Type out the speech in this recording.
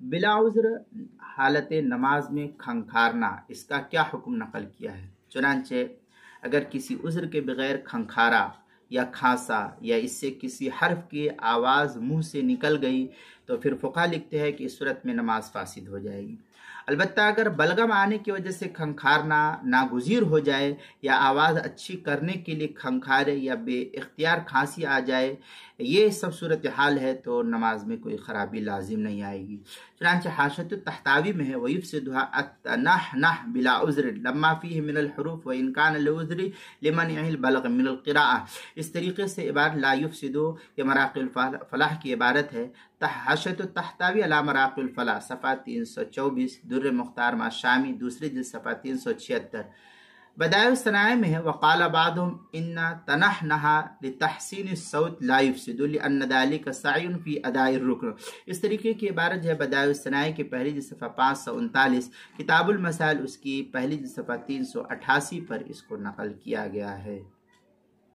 بلا عذر حالت نماز میں کھنکھارنا، اس کا کیا حکم نقل کیا ہے؟ چنانچہ اگر کسی عذر کے بغیر کھنکھارا یا کھانسا یا اس سے کسی حرف کی آواز منہ سے نکل گئی تو پھر فقہا لکھتے ہیں کہ اس صورت میں نماز فاسد ہو جائے گی۔ البتہ اگر بلغم آنے کی وجہ سے کھنکھارنا ناگزیر ہو جائے یا آواز اچھی کرنے کے لیے کھنکھارے یا بے اختیار کھانسی آ جائے، یہ سب صورتحال ہے تو نماز میں کوئی خرابی لازم نہیں آئے گی۔ چنانچہ حاشیۃ التحتاوی میں ہے وَيُفْسِدُهَا التَّنَحْنَحْ بِلَا عُذْرٍ لَمَّا فِيهِ مِنَ الْحُرُوفِ وَإِنْ كَانَ لِعُذْرِ لِمَنْعِهِ الْبَلَغِ مِنَ الْقِرَاءَةِ۔ اس طریقے سے عبارت لا یفسدو یا مراقی الفلاح کی عبارت ہے۔ حاشیۃ التحتاوی علی مراقی الفلاح صفحہ 324، در مختار مع شامی دوسری جلد صفحہ 376۔ بدائع الصنائع میں ہے وقال بعضهم ان تنحنح لتحسین الصوت لا يفسد لان ذلك سعی فی اداء الرکن۔ اس طریقے کی عبارت جو ہے بدائع الصنائع کی پہلی جلد صفحہ 539، کتاب المسائل اس کی پہلی جلد صفحہ 388 پر اس کو نقل کیا گیا ہے۔